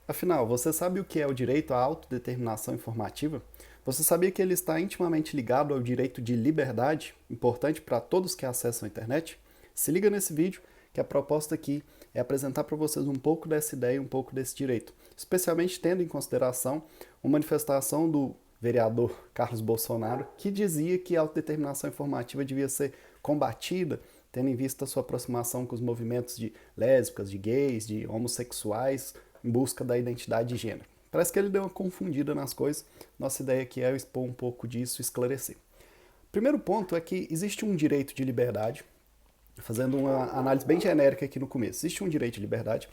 Afinal, você sabe o que é o direito à autodeterminação informativa? Você sabia que ele está intimamente ligado ao direito de liberdade, importante para todos que acessam a internet? Se liga nesse vídeo, que a proposta aqui é apresentar para vocês um pouco dessa ideia, um pouco desse direito, especialmente tendo em consideração uma manifestação do vereador Carlos Bolsonaro, que dizia que a autodeterminação informativa devia ser combatida, tendo em vista a sua aproximação com os movimentos de lésbicas, de gays, de homossexuais, em busca da identidade de gênero. Parece que ele deu uma confundida nas coisas. Nossa ideia aqui é expor um pouco disso e esclarecer. O primeiro ponto é que existe um direito de liberdade, fazendo uma análise bem genérica aqui no começo. Existe um direito de liberdade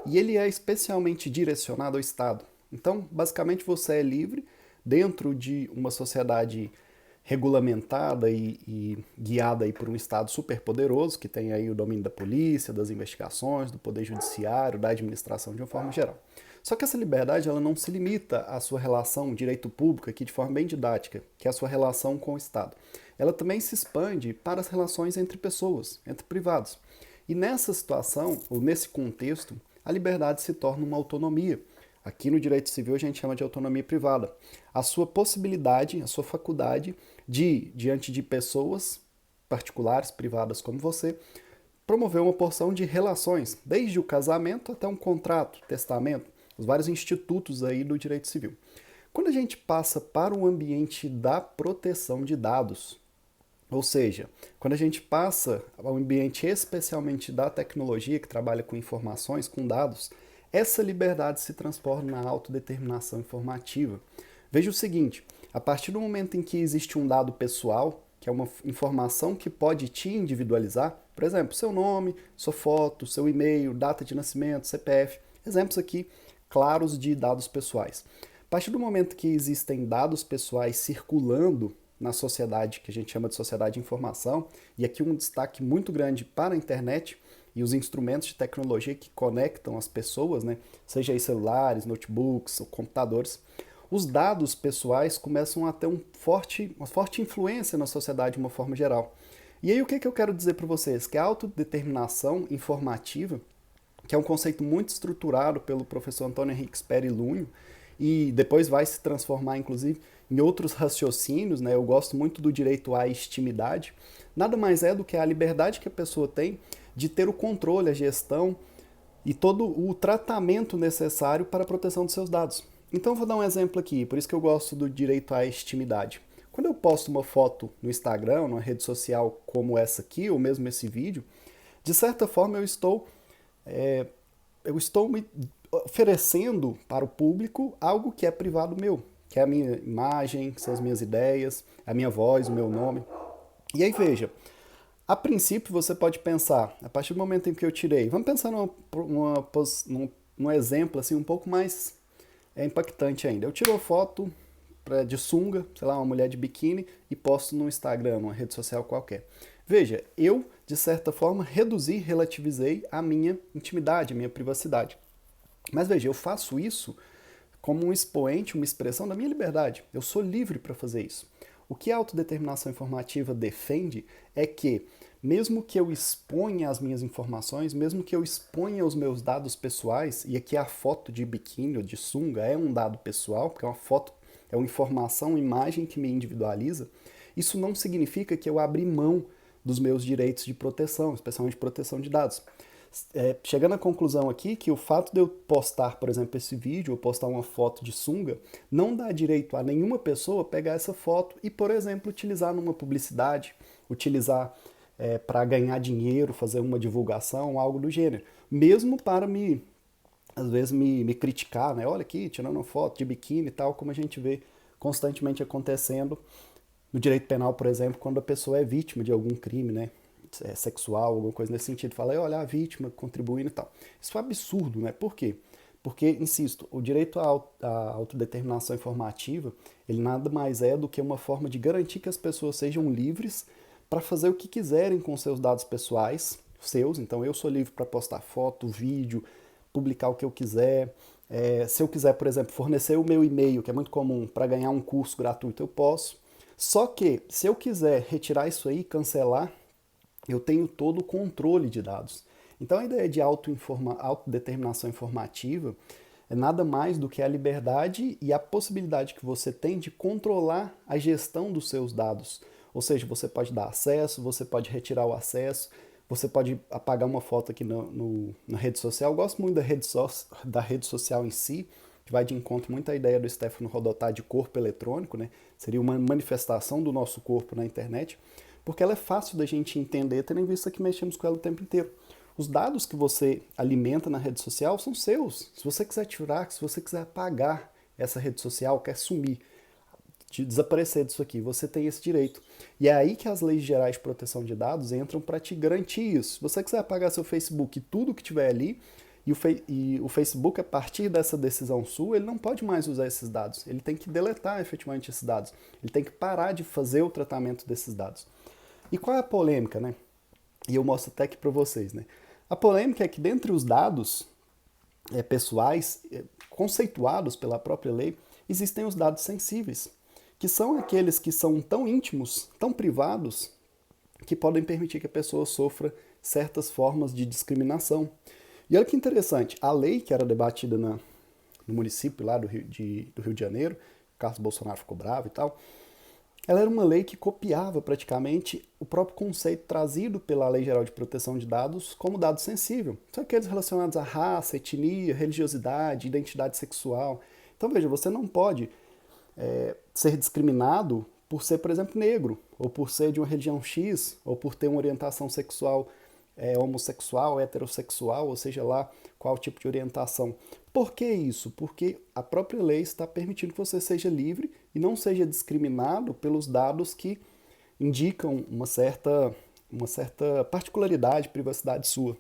e ele é especialmente direcionado ao Estado. Então, basicamente, você é livre dentro de uma sociedade regulamentada e guiada aí por um Estado superpoderoso, que tem aí o domínio da polícia, das investigações, do poder judiciário, da administração de uma forma geral. Só que essa liberdade ela não se limita à sua relação direito público, aqui de forma bem didática, que é a sua relação com o Estado. Ela também se expande para as relações entre pessoas, entre privados. E nessa situação, ou nesse contexto, a liberdade se torna uma autonomia. Aqui no direito civil a gente chama de autonomia privada. A sua possibilidade, a sua faculdade de, diante de pessoas particulares, privadas como você, promover uma porção de relações, desde o casamento até um contrato, testamento, os vários institutos aí do direito civil. Quando a gente passa para o ambiente da proteção de dados, ou seja, quando a gente passa ao ambiente especialmente da tecnologia que trabalha com informações, com dados, essa liberdade se transforma na autodeterminação informativa. Veja o seguinte, a partir do momento em que existe um dado pessoal, que é uma informação que pode te individualizar, por exemplo, seu nome, sua foto, seu e-mail, data de nascimento, CPF, exemplos aqui claros de dados pessoais. A partir do momento que existem dados pessoais circulando na sociedade, que a gente chama de sociedade de informação, e aqui um destaque muito grande para a internet e os instrumentos de tecnologia que conectam as pessoas, né, seja aí celulares, notebooks ou computadores, os dados pessoais começam a ter uma forte influência na sociedade de uma forma geral. E aí o que eu quero dizer para vocês? Que a autodeterminação informativa, que é um conceito muito estruturado pelo professor Antônio Henrique Speri Lunho, e depois vai se transformar, inclusive, em outros raciocínios, né? Eu gosto muito do direito à intimidade, nada mais é do que a liberdade que a pessoa tem de ter o controle, a gestão e todo o tratamento necessário para a proteção dos seus dados. Então, vou dar um exemplo aqui, por isso que eu gosto do direito à intimidade. Quando eu posto uma foto no Instagram, numa rede social como essa aqui, ou mesmo esse vídeo, de certa forma é, eu estou me oferecendo para o público algo que é privado meu, que é a minha imagem, que são as minhas ideias, a minha voz, o meu nome. E aí veja, a princípio você pode pensar, a partir do momento em que eu tirei, vamos pensar num exemplo assim um pouco mais impactante ainda. Eu tiro a foto de sunga, sei lá, uma mulher de biquíni e posto no Instagram, numa rede social qualquer. Veja, eu, de certa forma, reduzi, relativizei a minha intimidade, a minha privacidade. Mas veja, eu faço isso como um expoente, uma expressão da minha liberdade. Eu sou livre para fazer isso. O que a autodeterminação informativa defende é que, mesmo que eu exponha as minhas informações, mesmo que eu exponha os meus dados pessoais, e aqui a foto de biquíni ou de sunga é um dado pessoal, porque é uma foto, é uma informação, uma imagem que me individualiza, isso não significa que eu abri mão dos meus direitos de proteção, especialmente proteção de dados. Chegando à conclusão aqui que o fato de eu postar, por exemplo, esse vídeo, ou postar uma foto de sunga, não dá direito a nenhuma pessoa pegar essa foto e, por exemplo, utilizar numa publicidade, utilizar para ganhar dinheiro, fazer uma divulgação, algo do gênero. Mesmo para às vezes, me criticar, né? Olha aqui, tirando uma foto de biquíni e tal, como a gente vê constantemente acontecendo no direito penal, por exemplo, quando a pessoa é vítima de algum crime, né? Sexual, alguma coisa nesse sentido. Fala, olha, a vítima contribuindo e tal. Isso é absurdo, né? Por quê? Porque, insisto, o direito à autodeterminação informativa, ele nada mais é do que uma forma de garantir que as pessoas sejam livres para fazer o que quiserem com seus dados pessoais, seus. Então, eu sou livre para postar foto, vídeo, publicar o que eu quiser. Se eu quiser, por exemplo, fornecer o meu e-mail, que é muito comum, para ganhar um curso gratuito, eu posso. Só que, se eu quiser retirar isso aí, cancelar, eu tenho todo o controle de dados. Então a ideia de autodeterminação informativa é nada mais do que a liberdade e a possibilidade que você tem de controlar a gestão dos seus dados. Ou seja, você pode dar acesso, você pode retirar o acesso, você pode apagar uma foto aqui na rede social. Eu gosto muito da rede social em si, que vai de encontro muito à ideia do Stefano Rodotà de corpo eletrônico, né? Seria uma manifestação do nosso corpo na internet, porque ela é fácil da gente entender, tendo em vista que mexemos com ela o tempo inteiro. Os dados que você alimenta na rede social são seus. Se você quiser tirar, se você quiser apagar essa rede social, quer sumir, de desaparecer disso aqui, você tem esse direito. E é aí que as leis gerais de proteção de dados entram para te garantir isso. Se você quiser apagar seu Facebook e tudo que tiver ali, e o Facebook, a partir dessa decisão sua, ele não pode mais usar esses dados. Ele tem que deletar efetivamente esses dados. Ele tem que parar de fazer o tratamento desses dados. E qual é a polêmica, né? E eu mostro até aqui para vocês, né? A polêmica é que dentre os dados pessoais conceituados pela própria lei, existem os dados sensíveis, que são aqueles que são tão íntimos, tão privados, que podem permitir que a pessoa sofra certas formas de discriminação. E olha que interessante, a lei que era debatida no município lá do Rio de Janeiro, o Carlos Bolsonaro ficou bravo e tal, ela era uma lei que copiava praticamente o próprio conceito trazido pela Lei Geral de Proteção de Dados como dado sensível. São aqueles relacionados à raça, etnia, religiosidade, identidade sexual. Então veja, você não pode ser discriminado por ser, por exemplo, negro, ou por ser de uma religião X, ou por ter uma orientação sexual homossexual, heterossexual, ou seja lá qual tipo de orientação. Por que isso? Porque a própria lei está permitindo que você seja livre e não seja discriminado pelos dados que indicam uma certa particularidade, privacidade sua.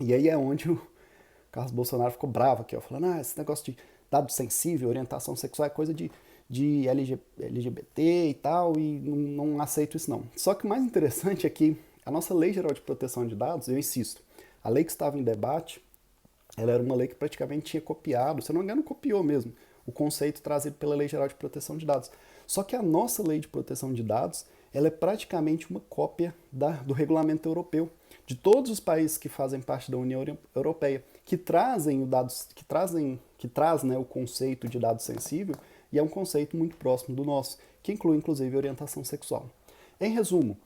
E aí é onde o Carlos Bolsonaro ficou bravo aqui, ó, falando, esse negócio de dado sensível, orientação sexual é coisa de LGBT e tal, e não aceito isso não. Só que o mais interessante é que a nossa Lei Geral de Proteção de Dados, eu insisto, a lei que estava em debate, ela era uma lei que praticamente tinha copiado, se eu não me engano, copiou mesmo, o conceito trazido pela Lei Geral de Proteção de Dados. Só que a nossa Lei de Proteção de Dados, ela é praticamente uma cópia do regulamento europeu, de todos os países que fazem parte da União Europeia, que trazem o conceito de dado sensível, e é um conceito muito próximo do nosso, que inclui inclusive orientação sexual. Em resumo,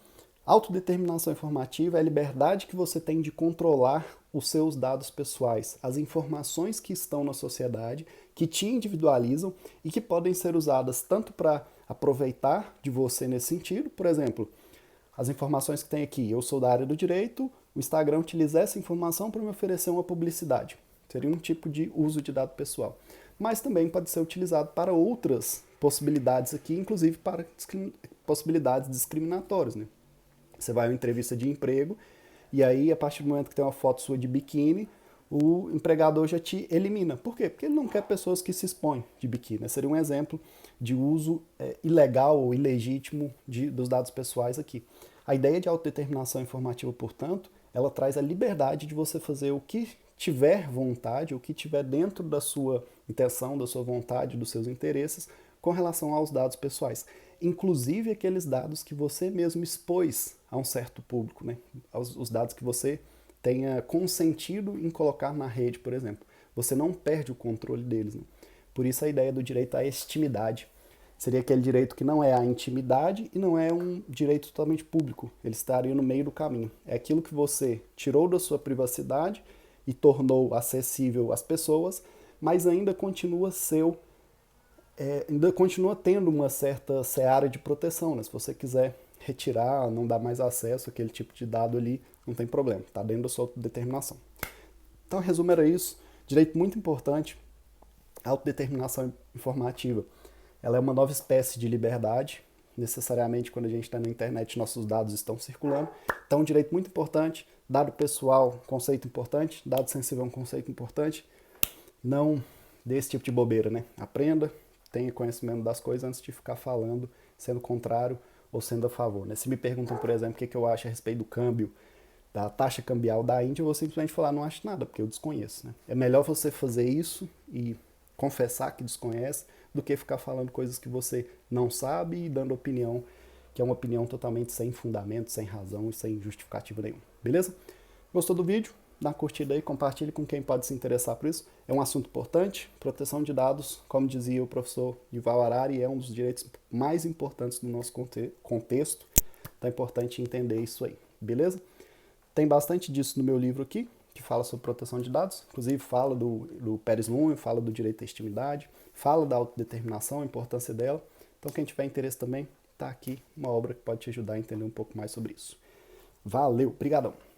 autodeterminação informativa é a liberdade que você tem de controlar os seus dados pessoais, as informações que estão na sociedade, que te individualizam e que podem ser usadas tanto para aproveitar de você nesse sentido, por exemplo, as informações que tem aqui, eu sou da área do direito, o Instagram utiliza essa informação para me oferecer uma publicidade. Seria um tipo de uso de dado pessoal. Mas também pode ser utilizado para outras possibilidades aqui, inclusive para possibilidades discriminatórias, né? Você vai a uma entrevista de emprego e aí, a partir do momento que tem uma foto sua de biquíni, o empregador já te elimina. Por quê? Porque ele não quer pessoas que se expõem de biquíni. Seria um exemplo de uso ilegal ou ilegítimo dos dados pessoais aqui. A ideia de autodeterminação informativa, portanto, ela traz a liberdade de você fazer o que tiver vontade, o que tiver dentro da sua intenção, da sua vontade, dos seus interesses, com relação aos dados pessoais. Inclusive aqueles dados que você mesmo expôs a um certo público, né? Os dados que você tenha consentido em colocar na rede, por exemplo. Você não perde o controle deles, né? Por isso a ideia do direito à extimidade. Seria aquele direito que não é a intimidade e não é um direito totalmente público. Ele estaria no meio do caminho. É aquilo que você tirou da sua privacidade e tornou acessível às pessoas, mas ainda continua ainda continua tendo uma certa seara de proteção, né? Se você quiser retirar, não dar mais acesso àquele tipo de dado ali, não tem problema, está dentro da sua autodeterminação. Então, o resumo era isso. Direito muito importante, autodeterminação informativa. Ela é uma nova espécie de liberdade. Necessariamente, quando a gente está na internet, nossos dados estão circulando. Então, um direito muito importante. Dado pessoal, conceito importante. Dado sensível é um conceito importante. Não dê esse tipo de bobeira, né? Aprenda, tenha conhecimento das coisas antes de ficar falando, sendo contrário ou sendo a favor, né? Se me perguntam, por exemplo, o que eu acho a respeito do câmbio, da taxa cambial da Índia, eu vou simplesmente falar, não acho nada, porque eu desconheço, né? É melhor você fazer isso e confessar que desconhece, do que ficar falando coisas que você não sabe e dando opinião, que é uma opinião totalmente sem fundamento, sem razão e sem justificativa nenhuma. Beleza? Gostou do vídeo? dá uma curtida aí, compartilhe com quem pode se interessar por isso. É um assunto importante. Proteção de dados, como dizia o professor Yuval Harari, é um dos direitos mais importantes do nosso contexto. Então é importante entender isso aí, beleza? Tem bastante disso no meu livro aqui, que fala sobre proteção de dados. Inclusive fala do Pérez-Lund, fala do direito à intimidade, fala da autodeterminação, a importância dela. Então quem tiver interesse também, tá aqui uma obra que pode te ajudar a entender um pouco mais sobre isso. Valeu, brigadão!